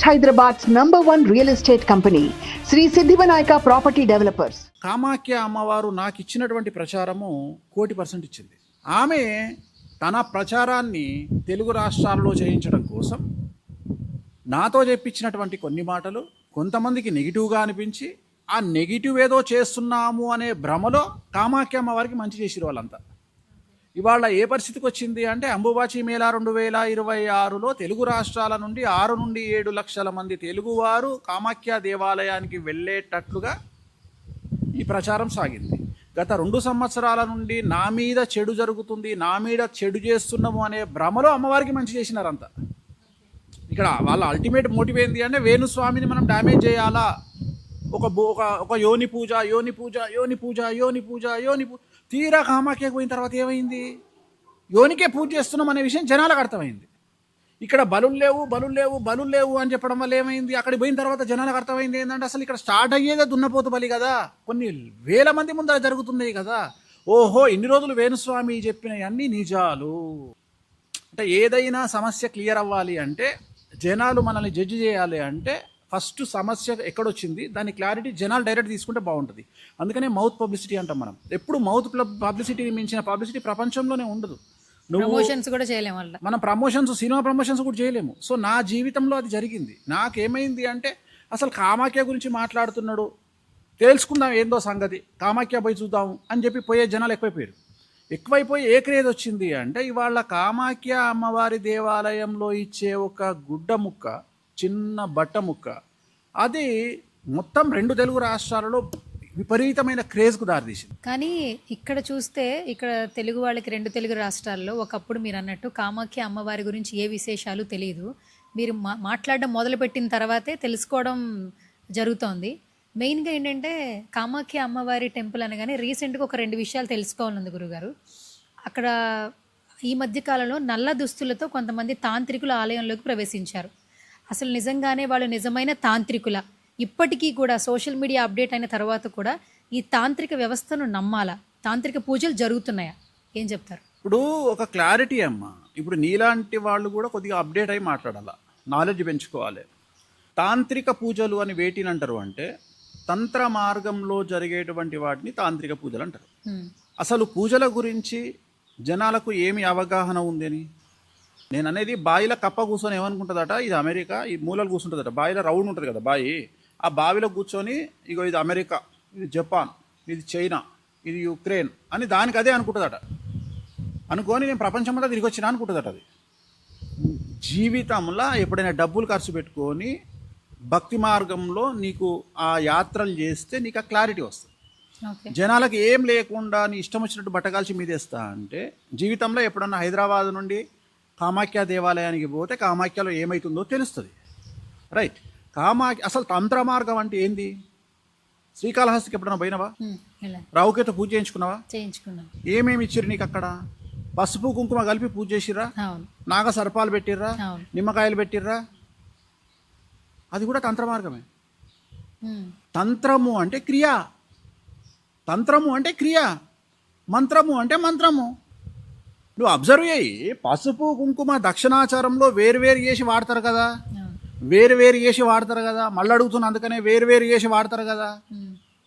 Hyderabad's #1 real estate company, Sri Siddhivanayaka Property Developers. Kamakhya అమ్మవారు నాకు ఇచ్చినటువంటి ప్రచారము 1,00,00,000% ఇచ్చింది. ఆమె తన ప్రచారాన్ని తెలుగు రాష్ట్రాల్లో చేయించడం కోసం నాతో చెప్పించినటువంటి కొన్ని మాటలు కొంతమందికి నెగిటివ్గా అనిపించి ఆ నెగిటివ్ ఏదో చేస్తున్నాము అనే భ్రమలో కామాఖ్య అమ్మవారికి మంచి చేసిరు వాళ్ళంతా. ఇవాళ ఏ పరిస్థితికి వచ్చింది అంటే అంబుబాచి మేళా 2026లో తెలుగు రాష్ట్రాల నుండి 6 నుండి 7 లక్షల మంది తెలుగువారు కామాఖ్య దేవాలయానికి వెళ్ళేటట్లుగా ఈ ప్రచారం సాగింది. గత 2 సంవత్సరాల నుండి నా మీద చెడు జరుగుతుంది, నా మీద చెడు చేస్తున్నాము అనే భ్రమలో అమ్మవారికి మంచి చేసినారంతా. ఇక్కడ వాళ్ళ అల్టిమేట్ మోటివ్ ఏంటి అంటే వేణుస్వామిని మనం డ్యామేజ్ చేయాలా, ఒక యోని పూజ యోని పూజ యోని పూజ యోని పూజ యోని పూజ. తీరా కామాఖ్యకు పోయిన తర్వాత ఏమైంది? యోనికే పూజ చేస్తున్నాం అనే విషయం జనాలకు అర్థమైంది. ఇక్కడ బలులు లేవు అని చెప్పడం వల్ల ఏమైంది? అక్కడికి పోయిన తర్వాత జనాలకు అర్థమైంది ఏంటంటే అసలు ఇక్కడ స్టార్ట్ అయ్యేదే దున్నపోతు బలి కదా, కొన్ని వేల మంది ముందర జరుగుతున్నాయి కదా. ఓహో, ఇన్ని రోజులు వేణుస్వామి చెప్పినవన్నీ నిజాలు. అంటే ఏదైనా సమస్య క్లియర్ అవ్వాలి అంటే, జనాలు మనల్ని జడ్జి చేయాలి అంటే ఫస్ట్ సమస్య ఎక్కడొచ్చింది దాని క్లారిటీ జనాలు డైరెక్ట్ తీసుకుంటే బాగుంటుంది. అందుకనే మౌత్ పబ్లిసిటీ అంటాం మనం. ఎప్పుడు మౌత్ పబ్లిసిటీ మించిన పబ్లిసిటీ ప్రపంచంలోనే ఉండదు. ప్రమోషన్స్ కూడా చేయలేము, మనం ప్రమోషన్స్, సినిమా ప్రమోషన్స్ కూడా చేయలేము. సో నా జీవితంలో అది జరిగింది. నాకేమైంది అంటే అసలు కామాఖ్య గురించి మాట్లాడుతున్నాడు, తెలుసుకుందాం ఏందో సంగతి, కామాఖ్య పోయి చూద్దాం అని చెప్పి పోయే జనాలు ఎక్కువైపోయి ఏ క్రేజ్ వచ్చింది అంటే ఇవాళ కామాఖ్య అమ్మవారి దేవాలయంలో ఇచ్చే ఒక గుడ్డ ముక్క, చిన్న బట్ట ముక్క, అది మొత్తం 2 తెలుగు రాష్ట్రాలలో విపరీతమైన క్రేజ్కు దారితీసింది. కానీ ఇక్కడ చూస్తే ఇక్కడ తెలుగు వాళ్ళకి 2 తెలుగు రాష్ట్రాల్లో ఒకప్పుడు మీరు అన్నట్టు కామాఖ్య అమ్మవారి గురించి ఏ విశేషాలు తెలియదు. మీరు మాట్లాడడం మొదలుపెట్టిన తర్వాతే తెలుసుకోవడం జరుగుతోంది. మెయిన్గా ఏంటంటే కామాఖ్య అమ్మవారి టెంపుల్ అనగానే రీసెంట్గా ఒక 2 విషయాలు తెలుసుకోవాలన్నది గురుగారు. అక్కడ ఈ మధ్యకాలంలో నల్ల దుస్తులతో కొంతమంది తాంత్రికుల ఆలయంలోకి ప్రవేశించారు. అసలు నిజంగానే వాళ్ళు నిజమైన తాంత్రికుల? ఇప్పటికీ కూడా సోషల్ మీడియా అప్డేట్ అయిన తర్వాత కూడా ఈ తాంత్రిక వ్యవస్థను నమ్మాలా? తాంత్రిక పూజలు జరుగుతున్నాయా? ఏం చెప్తారు? ఇప్పుడు ఒక క్లారిటీ అమ్మ, ఇప్పుడు నీలాంటి వాళ్ళు కూడా కొద్దిగా అప్డేట్ అయి మాట్లాడాలా, నాలెడ్జ్ పెంచుకోవాలి. తాంత్రిక పూజలు అని వేటిని అంటారు అంటే తంత్ర మార్గంలో జరిగేటువంటి వాటిని తాంత్రిక పూజలు అంటారు. అసలు పూజల గురించి జనాలకు ఏమి అవగాహన ఉందని నేను అనేది, బావిలో కప్ప కూర్చొని ఏమనుకుంటుందట, ఇది అమెరికా, ఈ మూలలు కూర్చుంటుందట. బావిలో రౌండ్ ఉంటుంది కదా బావి, ఆ బావిలో కూర్చొని ఇగో ఇది అమెరికా, ఇది జపాన్, ఇది చైనా, ఇది యుక్రెయిన్ అని దానికి అదే అనుకుంటుందట. అనుకొని నేను ప్రపంచమంతా తిరిగి వచ్చినా అనుకుంటుందట. అది జీవితంలో ఎప్పుడైనా డబ్బులు ఖర్చు పెట్టుకొని భక్తి మార్గంలో నీకు ఆ యాత్రలు చేస్తే నీకు ఆ క్లారిటీ వస్తుంది. జనాలకు ఏం లేకుండా నీ ఇష్టం వచ్చినట్టు బట్టగాల్చి మీదేస్తా అంటే, జీవితంలో ఎప్పుడన్నా హైదరాబాద్ నుండి కామాఖ్య దేవాలయానికి పోతే కామాఖ్యలో ఏమవుతుందో తెలుస్తుంది. రైట్. అసలు తంత్ర మార్గం అంటే ఏంది? శ్రీకాళహస్తికి ఎప్పుడన్నా పోయినావా? రావుకేతో పూజ చేయించుకున్నావా? ఏమేమి ఇచ్చిర్రు నీకు అక్కడ? పసుపు కుంకుమ కలిపి పూజ చేసిర్రా? నాగ సర్పాలు పెట్టిర్రా? నిమ్మకాయలు పెట్టిర్రా? అది కూడా తంత్ర మార్గమే. తంత్రము అంటే క్రియ, తంత్రము అంటే క్రియ, మంత్రము అంటే మంత్రము. నువ్వు అబ్జర్వ్ చేయి, పసుపు కుంకుమ దక్షిణాచారంలో వేరు చేసి వాడతారు కదా, మళ్ళీ అడుగుతున్నా అందుకనే వేరు చేసి వాడతారు కదా.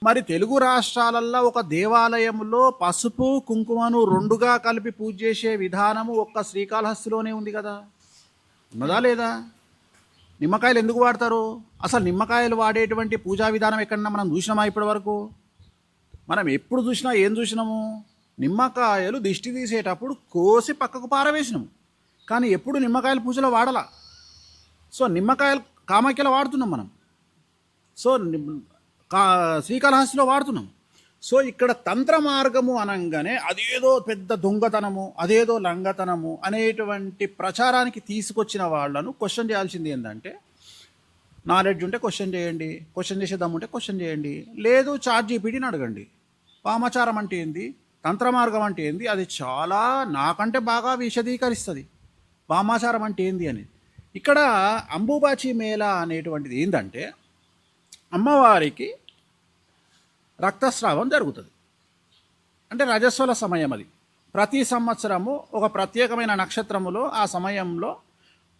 మరి తెలుగు రాష్ట్రాలల్లో ఒక దేవాలయంలో పసుపు కుంకుమను 2గా కలిపి పూజ చేసే విధానము ఒక్క శ్రీకాళహస్తిలోనే ఉంది కదా, ఉన్నదా లేదా? నిమ్మకాయలు ఎందుకు వాడతారు? అసలు నిమ్మకాయలు వాడేటువంటి పూజా విధానం ఎక్కడన్నా మనం చూసినామా ఇప్పటి వరకు? మనం ఎప్పుడు చూసినా ఏం చూసినాము? నిమ్మకాయలు దిష్టి తీసేటప్పుడు కోసి పక్కకు పారవేసినాము, కానీ ఎప్పుడు నిమ్మకాయల పూజలో వాడలా. సో నిమ్మకాయలు కామాఖ్యలో వాడుతున్నాం మనం, సో శ్రీకాళహస్తిలో వాడుతున్నాం. సో ఇక్కడ తంత్ర మార్గము అనగానే అదేదో పెద్ద దొంగతనము, అదేదో లంగతనము అనేటువంటి ప్రచారానికి తీసుకొచ్చిన వాళ్ళను క్వశ్చన్ చేయాల్సింది ఏంటంటే, నాలెడ్జ్ ఉంటే క్వశ్చన్ చేయండి, క్వశ్చన్ చేసే దమ్ముంటే క్వశ్చన్ చేయండి, లేదు ChatGPTని అడగండి. వామాచారం అంటే ఏంది, తంత్ర మార్గం అంటే ఏంది, అది చాలా నాకంటే బాగా విశదీకరిస్తుంది వామాచారం అంటే ఏంది అనేది. ఇక్కడ అంబుబాచి మేళా అనేటువంటిది ఏంటంటే అమ్మవారికి రక్తస్రావం జరుగుతుంది. అంటే రజస్వల సమయం అది. ప్రతి సంవత్సరము ఒక ప్రత్యేకమైన నక్షత్రములో ఆ సమయంలో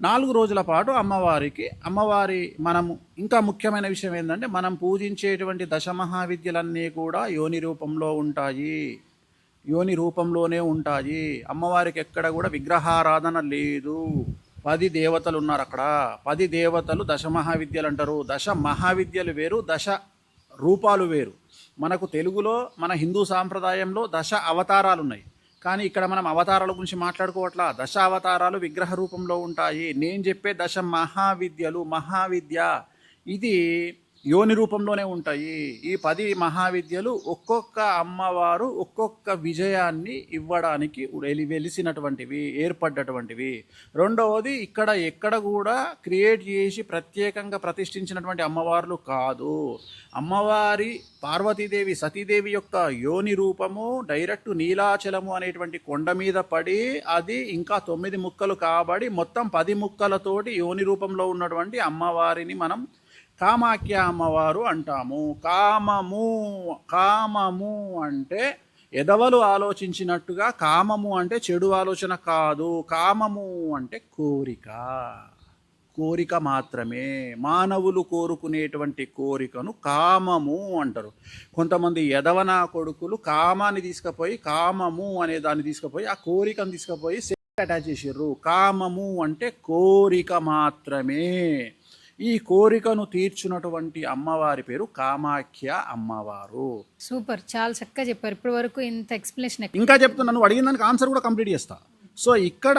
4 రోజుల పాటు అమ్మవారి మనము ఇంకా ముఖ్యమైన విషయం ఏంటంటే మనం పూజించేటువంటి దశమహావిద్యలన్నీ కూడా యోని రూపంలో ఉంటాయి, యోని రూపంలోనే ఉంటాయి. అమ్మవారికి ఎక్కడ కూడా విగ్రహారాధన లేదు. 10 దేవతలు ఉన్నారు అక్కడ. 10 దేవతలు దశమహావిద్యలు అంటారు. దశ మహావిద్యలు వేరు, దశ రూపాలు వేరు. మనకు తెలుగులో మన హిందూ సాంప్రదాయంలో దశ అవతారాలు ఉన్నాయి, కానీ ఇక్కడ మనం అవతారాల గురించి మాట్లాడుకోవట్లా. దశ అవతారాలు విగ్రహ రూపంలో ఉంటాయి. నేను చెప్పే దశ మహావిద్యలు, మహావిద్య ఇది యోని రూపంలోనే ఉంటాయి. ఈ 10 మహావిద్యలు ఒక్కొక్క అమ్మవారు ఒక్కొక్క విజయాన్ని ఇవ్వడానికి వెలిసినటువంటివి, ఏర్పడ్డటువంటివి. రెండవది, ఇక్కడ ఎక్కడ కూడా క్రియేట్ చేసి ప్రత్యేకంగా ప్రతిష్ఠించినటువంటి అమ్మవార్లు కాదు. అమ్మవారి పార్వతీదేవి సతీదేవి యొక్క యోని రూపము డైరెక్ట్ నీలాచలము అనేటువంటి కొండ మీద పడి అది ఇంకా 9 ముక్కలు కాబడి మొత్తం 10 ముక్కలతోటి యోని రూపంలో ఉన్నటువంటి అమ్మవారిని మనం కామాఖ్య అమ్మవారు అంటాము. కామము అంటే ఎదవలు ఆలోచించినట్టుగా కామము అంటే చెడు ఆలోచన కాదు. కామము అంటే కోరిక మాత్రమే. మానవులు కోరుకునేటువంటి కోరికను కామము అంటారు. కొంతమంది ఎదవనా కొడుకులు కామాన్ని తీసుకుపోయి కామము అనే దాన్ని తీసుకుపోయి ఆ కోరికను తీసుకుపోయి అటాచ్ చేసిర్రు. కామము అంటే కోరిక మాత్రమే. ఈ కోరికను తీర్చున్నటువంటి అమ్మవారి పేరు కామాఖ్య అమ్మవారు. సూపర్, చాలా చక్కగా చెప్పారు. ఇప్పటి వరకు ఇంత ఎక్స్ప్లెనేషన్ ఇంకా చెప్తున్నా, నువ్వు అడిగిన దానికి ఆన్సర్ కూడా కంప్లీట్ చేస్తా. సో ఇక్కడ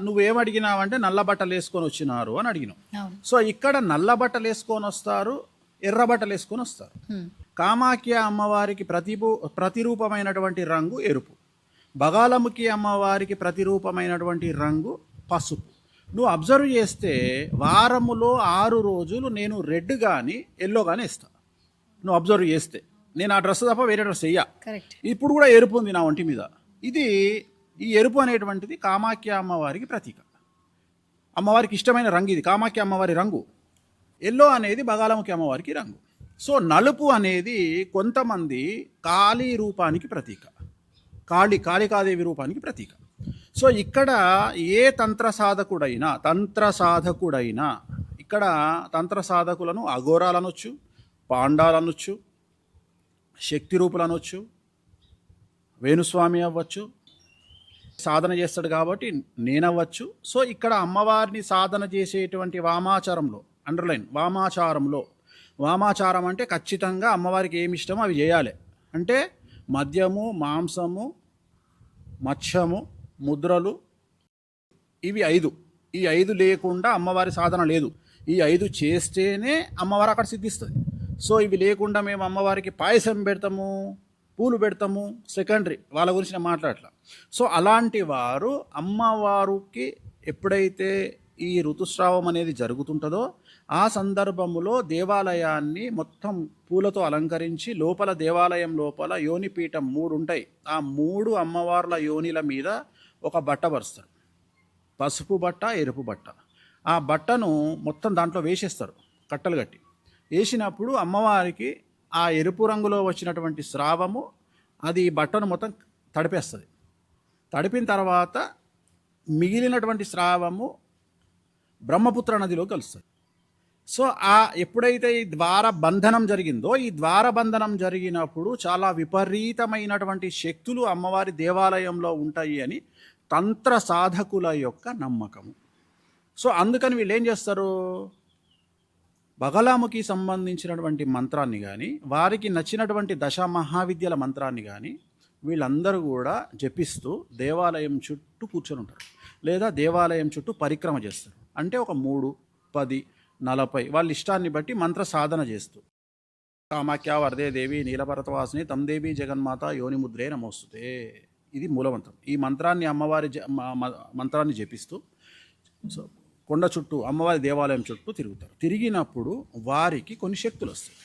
నువ్వేం అడిగినావంటే నల్ల బట్టలు వేసుకొని వచ్చినారు అని అడిగినావు. సో ఇక్కడ నల్ల బట్టలు వేసుకొని వస్తారు, ఎర్ర బట్టలు వేసుకొని వస్తారు. కామాఖ్య అమ్మవారికి ప్రతిరూపమైనటువంటి రంగు ఎరుపు, బగాలముఖి అమ్మవారికి ప్రతిరూపమైనటువంటి రంగు పసుపు. నువ్వు అబ్జర్వ్ చేస్తే వారములో 6 రోజులు నేను రెడ్ కానీ ఎల్లో కానీ వేస్తా. నువ్వు అబ్జర్వ్ చేస్తే నేను ఆ డ్రెస్ తప్ప వేరే డ్రెస్ వేయ. ఇప్పుడు కూడా ఎరుపు ఉంది నా ఒంటి మీద. ఈ ఎరుపు అనేటువంటిది కామాఖ్య అమ్మవారికి ప్రతీక. అమ్మవారికి ఇష్టమైన రంగు ఇది, కామాఖ్య అమ్మవారి రంగు. ఎల్లో అనేది బగాలముఖి అమ్మవారికి రంగు. సో నలుపు అనేది కొంతమంది కాళీ రూపానికి ప్రతీక, కాళికాదేవి రూపానికి ప్రతీక. సో ఇక్కడ ఏ తంత్ర సాధకుడైనా ఇక్కడ తంత్ర సాధకులను అఘోరాలనొచ్చు, పాండాలనొచ్చు, శక్తి రూపులనొచ్చు, వేణుస్వామి అవ్వచ్చు, సాధన చేస్తాడు కాబట్టి నేనవ్వచ్చు. సో ఇక్కడ అమ్మవారిని సాధన చేసేటువంటి వామాచారంలో, అండర్లైన్ వామాచారం అంటే ఖచ్చితంగా అమ్మవారికి ఏమి ఇష్టమో అవి చేయాలి. అంటే మద్యము, మాంసము, మత్స్యము, ముద్రలు, ఇవి 5. ఈ 5 లేకుండా అమ్మవారి సాధన లేదు. ఈ 5 చేస్తేనే అమ్మవారు అక్కడ సిద్ధిస్తుంది. సో ఇవి లేకుండా మేము అమ్మవారికి పాయసం పెడతాము, పూలు పెడతాము, సెకండరీ, వాళ్ళ గురించి నేను మాట్లాడట్లా. సో అలాంటి వారు అమ్మవారికి ఎప్పుడైతే ఈ ఋతుస్రావం అనేది జరుగుతుంటుందో ఆ సందర్భంలో దేవాలయాన్ని మొత్తం పూలతో అలంకరించి లోపల దేవాలయం లోపల యోనిపీఠం 3 ఉంటాయి. ఆ 3 అమ్మవార్ల యోనిల మీద ఒక బట్ట పరుస్తారు, పసుపు బట్ట, ఎరుపు బట్ట. ఆ బట్టను మొత్తం దాంట్లో వేసేస్తారు కట్టలు కట్టి. వేసినప్పుడు అమ్మవారికి ఆ ఎరుపు రంగులో వచ్చినటువంటి స్రావము అది బట్టను మొత్తం తడిపేస్తుంది. తడిపిన తర్వాత మిగిలినటువంటి స్రావము బ్రహ్మపుత్ర నదిలో కలుస్తుంది. సో ఎప్పుడైతే ఈ ద్వార బంధనం జరిగిందో, ఈ ద్వార బంధనం జరిగినప్పుడు చాలా విపరీతమైనటువంటి శక్తులు అమ్మవారి దేవాలయంలో ఉంటాయి అని తంత్ర సాధకుల యొక్క నమ్మకము. సో అందుకని వీళ్ళు ఏం చేస్తారు, బగలాముఖి సంబంధించినటువంటి మంత్రాన్ని కానీ, వారికి నచ్చినటువంటి దశ మహావిద్యల మంత్రాన్ని కానీ వీళ్ళందరూ కూడా జపిస్తూ దేవాలయం చుట్టూ కూర్చొని ఉంటారు, లేదా దేవాలయం చుట్టూ పరిక్రమ చేస్తారు. అంటే ఒక 3, 10, 40 వాళ్ళ ఇష్టాన్ని బట్టి మంత్ర సాధన చేస్తూ కామాఖ్య వరదే దేవి నీలపర్వతవాసిని తం దేవి జగన్మాత యోనిముద్రే నమోస్తుతే, ఇది మూలమంత్రం. ఈ మంత్రాన్ని అమ్మవారి మంత్రాన్ని జపిస్తూ సో కొండ చుట్టూ అమ్మవారి దేవాలయం చుట్టూ తిరుగుతారు. తిరిగినప్పుడు వారికి కొన్ని శక్తులు వస్తాయి.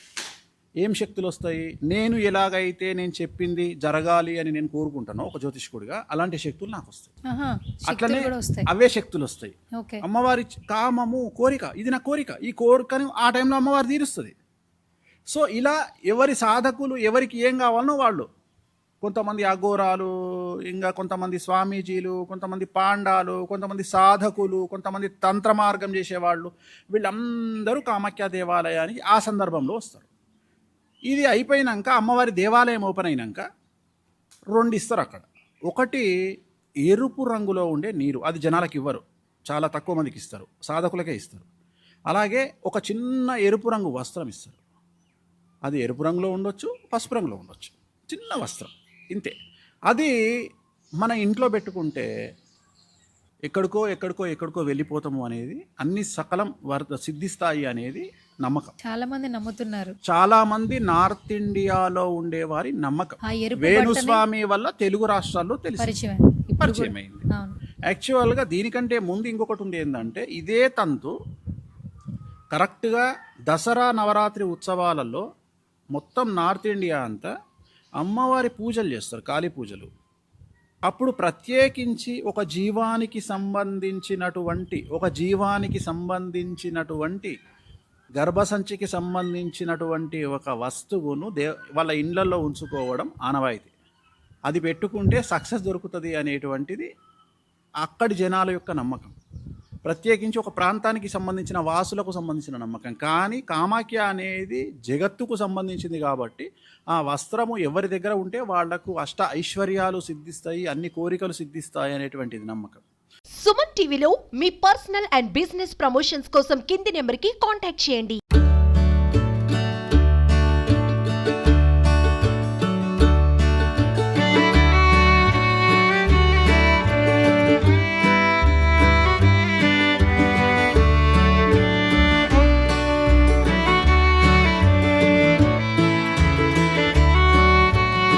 ఏం శక్తులు వస్తాయి? నేను ఎలాగైతే నేను చెప్పింది జరగాలి అని నేను కోరుకుంటానో ఒక జ్యోతిష్కుడిగా, అలాంటి శక్తులు నాకు వస్తాయి. అట్లనే అవే శక్తులు వస్తాయి. అమ్మవారి కామము, కోరిక, ఇది నా కోరిక, ఈ కోరికను ఆ టైంలో అమ్మవారు తీరుస్తుంది. సో ఇలా ఎవరి సాధకులు ఎవరికి ఏం కావాలనో వాళ్ళు కొంతమంది అఘోరాలు, ఇంకా కొంతమంది స్వామీజీలు, కొంతమంది పాండాలు, కొంతమంది సాధకులు, కొంతమంది తంత్ర మార్గం చేసేవాళ్ళు, వీళ్ళందరూ కామాఖ్య దేవాలయానికి ఆ సందర్భంలో వస్తారు. ఇది అయిపోయినాక అమ్మవారి దేవాలయం ఓపెన్ అయినాక 2 ఇస్తారు అక్కడ. ఒకటి ఎరుపు రంగులో ఉండే నీరు, అది జనాలకు ఇవ్వరు, చాలా తక్కువ మందికి ఇస్తారు, సాధకులకే ఇస్తారు. అలాగే ఒక చిన్న ఎరుపు రంగు వస్త్రం ఇస్తారు. అది ఎరుపు రంగులో ఉండొచ్చు, పసుపు రంగులో ఉండొచ్చు, చిన్న వస్త్రం ఇంతే. అది మన ఇంట్లో పెట్టుకుంటే ఎక్కడికో ఎక్కడికో ఎక్కడికో వెళ్ళిపోతాము అనేది, అన్ని సకలం సిద్ధిస్తాయి అనేది నమ్మకం. చాలా మంది నమ్ముతున్నారు. చాలా మంది నార్త్ ఇండియాలో ఉండేవారి నమ్మకం. ఆ ఎరుపు వేణుస్వామి వల్ల తెలుగు రాష్ట్రాల్లో పరిచయం అయింది. అవును. యాక్చువల్గా దీనికంటే ముందు ఇంకొకటి ఉంది, ఏంటంటే ఇదే తంతు కరెక్ట్గా దసరా నవరాత్రి ఉత్సవాలలో మొత్తం నార్త్ ఇండియా అంతా అమ్మవారి పూజలు చేస్తారు, కాళీ పూజలు. అప్పుడు ప్రత్యేకించి ఒక జీవానికి సంబంధించినటువంటి గర్భసంచికి సంబంధించినటువంటి ఒక వస్తువును వాళ్ళ ఇళ్లలో ఉంచుకోవడం ఆనవాయితీ. అది పెట్టుకుంటే సక్సెస్ దొరుకుతుంది అనేటువంటిది అక్కడి జనాల యొక్క నమ్మకం. ప్రత్యేకించి ఒక ప్రాంతానికి సంబంధించిన వాసులకు సంబంధించిన నమ్మకం. కానీ కామాఖ్య అనేది జగత్తుకు సంబంధించింది కాబట్టి ఆ వస్త్రము ఎవరి దగ్గర ఉంటే వాళ్లకు అష్ట ఐశ్వర్యాలు సిద్ధిస్తాయి, అన్ని కోరికలు సిద్ధిస్తాయి అనేటువంటిది నమ్మకం. సుమన్ టీవీలో మీ పర్సనల్ అండ్ బిజినెస్ ప్రమోషన్స్ కోసం కింది నెంబర్కి కాంటాక్ట్ చేయండి.